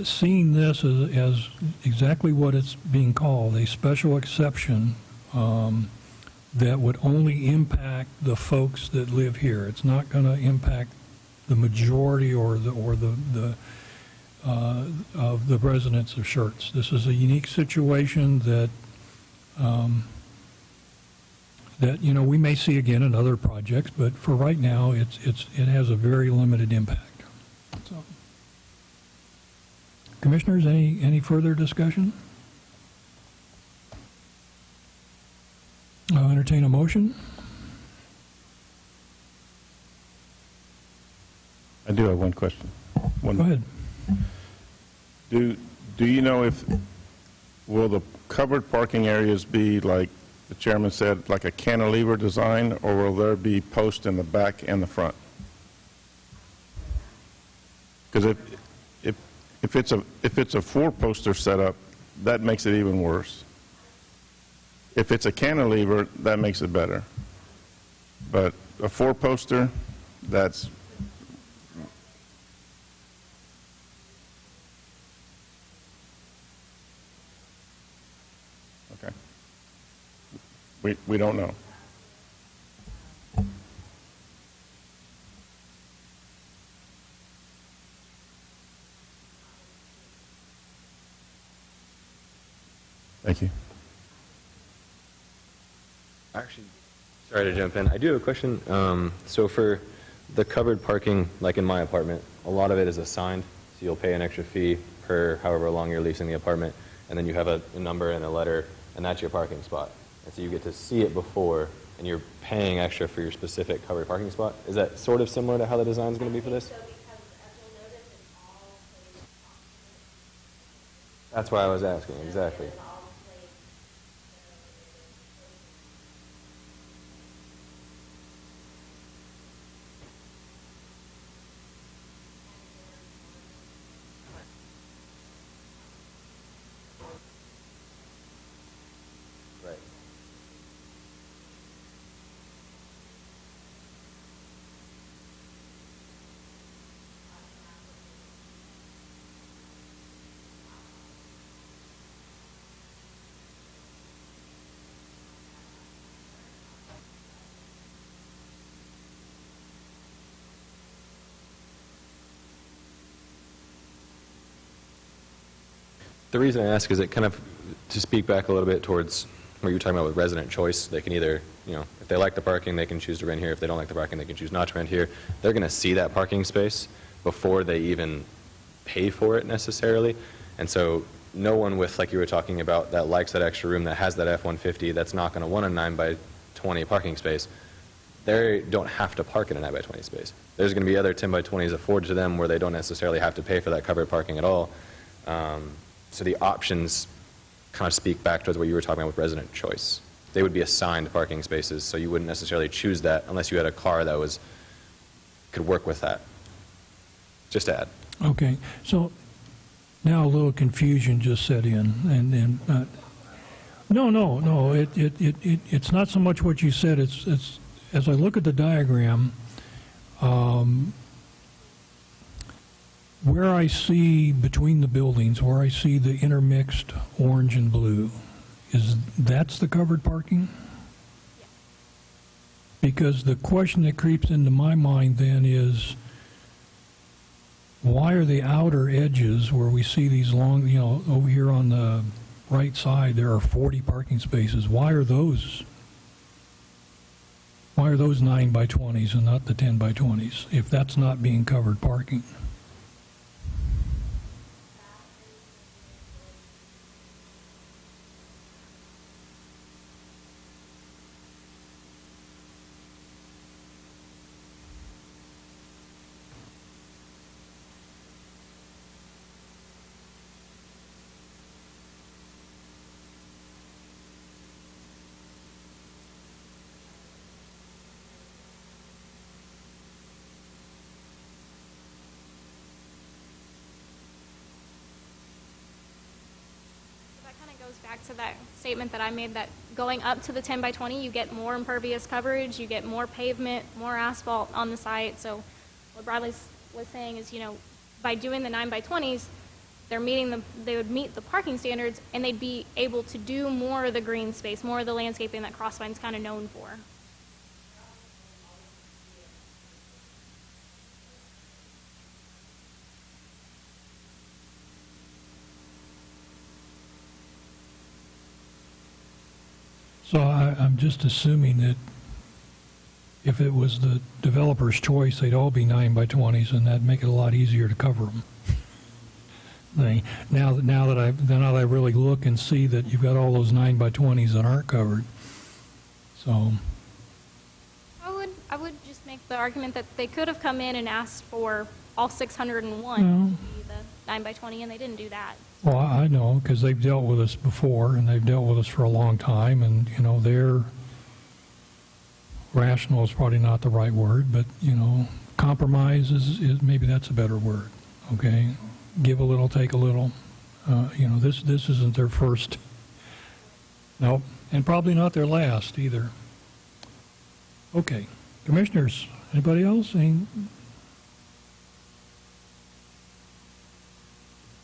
seeing this as exactly what it's being called, a special exception that would only impact the folks that live here. It's not going to impact the majority or the of the residents of Schertz. This is a unique situation that that, you know, we may see again in other projects, but for right now, it has a very limited impact. So, commissioners, any further discussion? I'll entertain a motion. I do have one question. Go ahead. Do you know if, will the covered parking areas be, like the chairman said, like a cantilever design, or will there be posts in the back and the front? Because if it's a four-poster setup, that makes it even worse. If it's a cantilever, that makes it better. But a four-poster, that's okay. We don't know. Thank you. Actually, sorry to jump in. I do have a question. So for the covered parking, like in my apartment, a lot of it is assigned. So you'll pay an extra fee per however long you're leasing the apartment, and then you have a number and a letter, and that's your parking spot. And so you get to see it before, and you're paying extra for your specific covered parking spot. Is that sort of similar to how the design is going to be for this? That's why I was asking, exactly. Right. The reason I ask is it kind of, to speak back a little bit towards what you were talking about with resident choice, they can either, if they like the parking, they can choose to rent here. If they don't like the parking, they can choose not to rent here. They're going to see that parking space before they even pay for it necessarily. And so no one with, like you were talking about, that likes that extra room, that has that F-150, that's not going to want a 9x20 parking space, they don't have to park in a 9x20 space. There's going to be other 10x20s afforded to them where they don't necessarily have to pay for that covered parking at all. So the options kind of speak back towards what you were talking about with resident choice. They would be assigned parking spaces, so you wouldn't necessarily choose that unless you had a car that could work with that. Just to add. Okay, so now a little confusion just set in, and no, it's not so much what you said. It's as I look at the diagram, where I see between the buildings, where I see the intermixed orange and blue, that's the covered parking? Because the question that creeps into my mind then is, why are the outer edges where we see these long, over here on the right side, there are 40 parking spaces. Why are those 9x20s and not the 10x20s if that's not being covered parking? Goes back to that statement that I made, that going up to the 10x20, you get more impervious coverage, you get more pavement, more asphalt on the site. So what Bradley was saying is, by doing the 9x20s, they would meet the parking standards, and they'd be able to do more of the green space, more of the landscaping that Crossvine's kind of known for. So I'm just assuming that if it was the developer's choice, they'd all be 9x20s, and that'd make it a lot easier to cover them. Now that I really look and see that you've got all those 9x20s that aren't covered, so. I would just make the argument that they could have come in and asked for all 601 to be the 9x20, and they didn't do that. Well, I know, because they've dealt with us before, and they've dealt with us for a long time, and, they're rational is probably not the right word, but, compromise is maybe that's a better word, okay? Give a little, take a little. This isn't their first, nope, and probably not their last either. Okay, commissioners, anybody else? I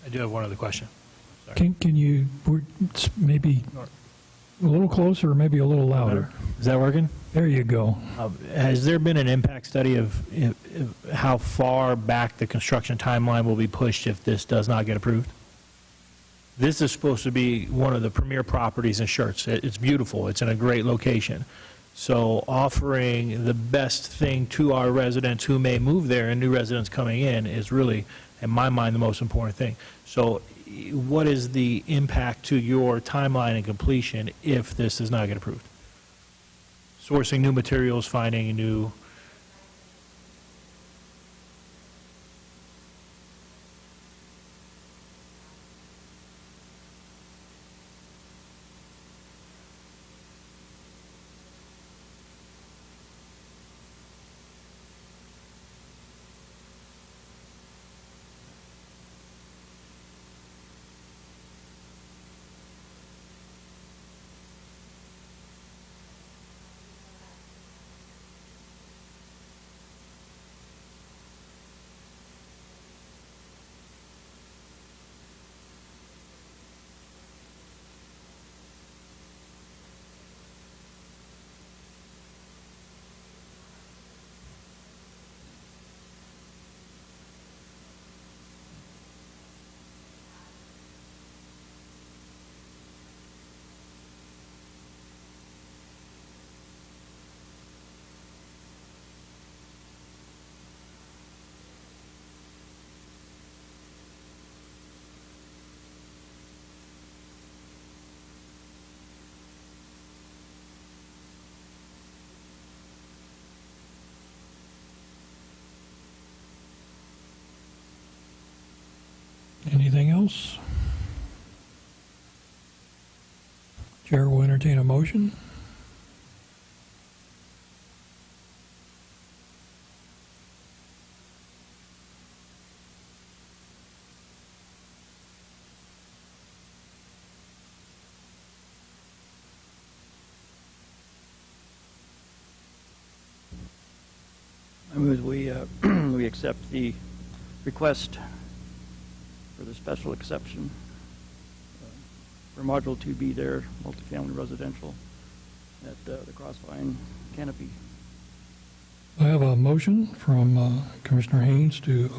do have one other question. Sorry. Can you maybe a little closer or maybe a little louder? Is that working? There you go. Has there been an impact study of how far back the construction timeline will be pushed if this does not get approved? This is supposed to be one of the premier properties in Schertz. It's beautiful. It's in a great location. So offering the best thing to our residents who may move there and new residents coming in is really, in my mind, the most important thing. So what is the impact to your timeline and completion if this does not get approved? Sourcing new materials, finding new... else? Chair will entertain a motion. I move we we accept the request for the special exception for Module 2B there, multifamily residential, at the Crossvine Canopy. I have a motion from Commissioner Haynes to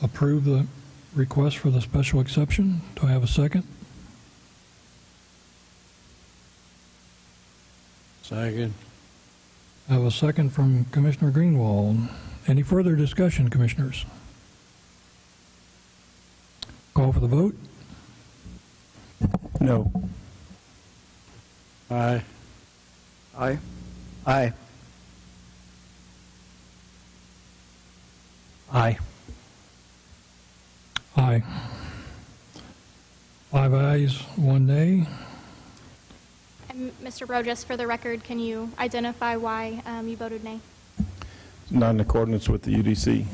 approve the request for the special exception. Do I have a second? Second. I have a second from Commissioner Greenwald. Any further discussion, Commissioners? Call for the vote. No. Aye. Aye. Aye. Aye. Aye. 5 ayes, 1 nay. And Mr. Bro, just for the record, can you identify why you voted nay? Not in accordance with the UDC.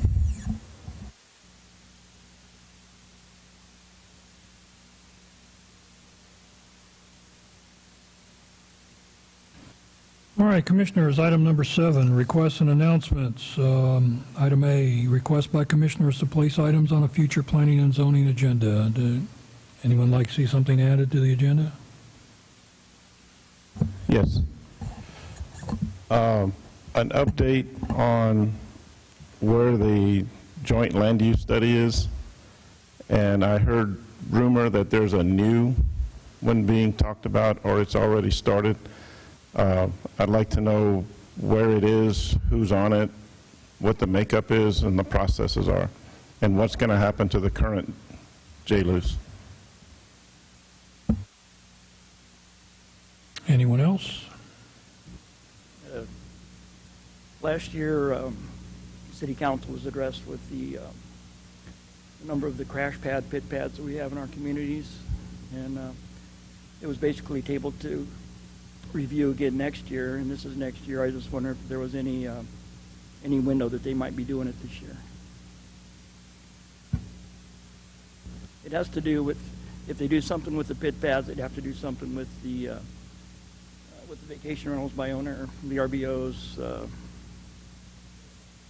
All right, Commissioners, item number 7, requests and announcements. Item A, request by Commissioners to place items on a future planning and zoning agenda. Anyone like to see something added to the agenda? Yes. An update on where the joint land use study is. And I heard rumor that there's a new one being talked about, or it's already started. I'd like to know where it is, who's on it, what the makeup is, and the processes are, and what's going to happen to the current JLUs. Anyone else? Last year, City Council was addressed with the number of the crash pad, pit pads that we have in our communities, and it was basically tabled to review again next year, and this is next year. I just wonder if there was any window that they might be doing it this year. It has to do with, if they do something with the pit pads, they'd have to do something with the vacation rentals by owner, the RBOs,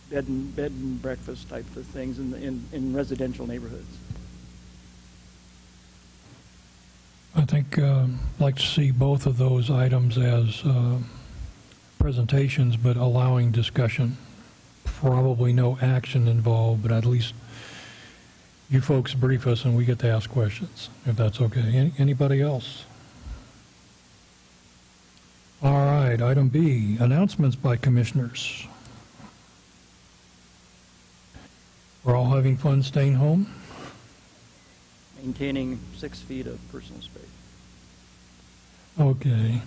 bed and breakfast type of things in residential neighborhoods. I think I'd like to see both of those items as presentations, but allowing discussion. Probably no action involved, but at least you folks brief us and we get to ask questions, if that's okay. Anybody else? All right, item B, announcements by commissioners. We're all having fun staying home? Maintaining 6 feet of personal space. Okay.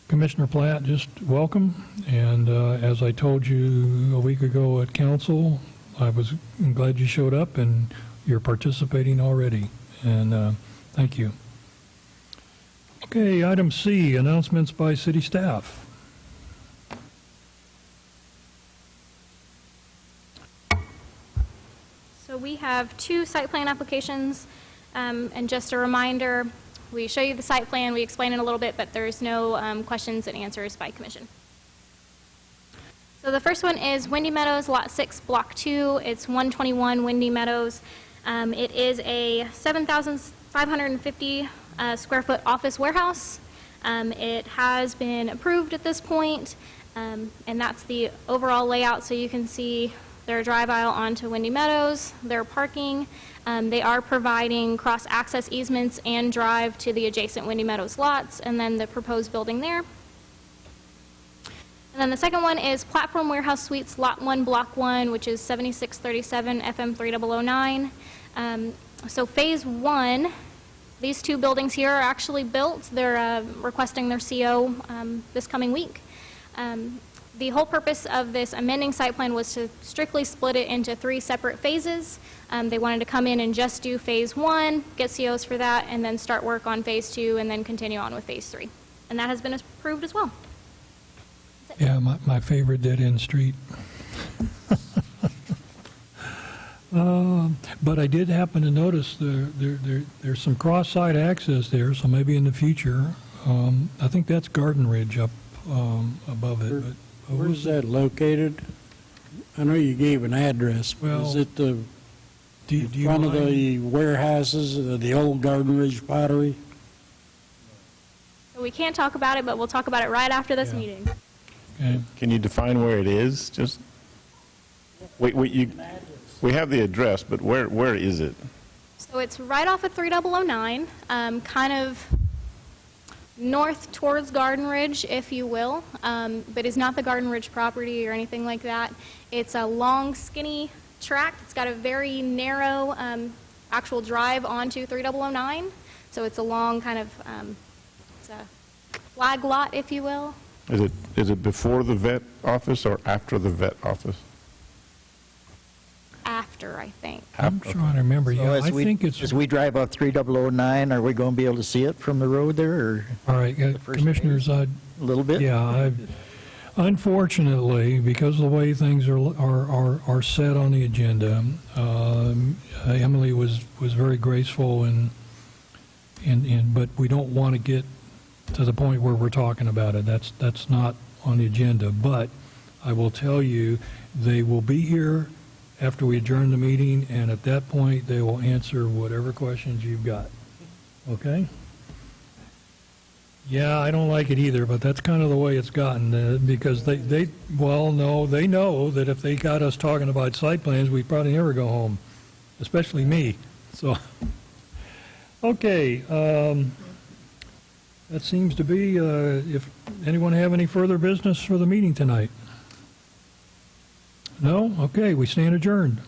Commissioner Platt, just welcome. And as I told you a week ago at council, I'm glad you showed up and you're participating already. And thank you. Okay, item C, announcements by city staff. So we have 2 site plan applications, and just a reminder, we show you the site plan, we explain it a little bit, but there's no questions and answers by commission. So the first one is Windy Meadows, Lot 6, Block 2. It's 121 Windy Meadows. It is a 7,550 square foot office warehouse. It has been approved at this point, and that's the overall layout. So you can see their drive aisle onto Windy Meadows, their parking. They are providing cross-access easements and drive to the adjacent Windy Meadows lots, and then the proposed building there. And then the second one is Platform Warehouse Suites, Lot 1, Block 1, which is 7637 FM 3009. So Phase 1, these 2 buildings here are actually built. They're requesting their CO this coming week. The whole purpose of this amending site plan was to strictly split it into 3 separate phases. They wanted to come in and just do Phase 1, get COs for that, and then start work on Phase 2, and then continue on with Phase 3. And that has been approved as well. Yeah, my favorite dead-end street. But I did happen to notice there's some cross-site access there, so maybe in the future, I think that's Garden Ridge up above it. But Where's that located? I know you gave an address. Well, Is it the do you front of mind? the warehouses, the old Garden Ridge Pottery? So we can't talk about it, but we'll talk about it right after this Yeah. meeting. Okay. Can you define where it is? Just, we have the address, but where is it? So it's right off of 3009, kind of north towards Garden Ridge, if you will, but is not the Garden Ridge property or anything like that. It's a long, skinny tract. It's got a very narrow actual drive onto 3009, so it's a long kind of, it's a flag lot, if you will. Is it before the vet office or after the vet office? After, I think. I'm trying to remember. So Yeah, as I we- think it's, As we drive up 3009, are we going to be able to see it from the road there, or all right, first Commissioners, a little bit? yeah, unfortunately, because of the way things are set on the agenda, Emily was very graceful but we don't want to get to the point where we're talking about it. That's not on the agenda. But I will tell you, they will be here after we adjourn the meeting, and at that point, they will answer whatever questions you've got. Okay? Yeah, I don't like it either, but that's kind of the way it's gotten, because they know that if they got us talking about site plans, we'd probably never go home, especially me. So, okay, that seems to be, if anyone have any further business for the meeting tonight? No? Okay, we stand adjourned.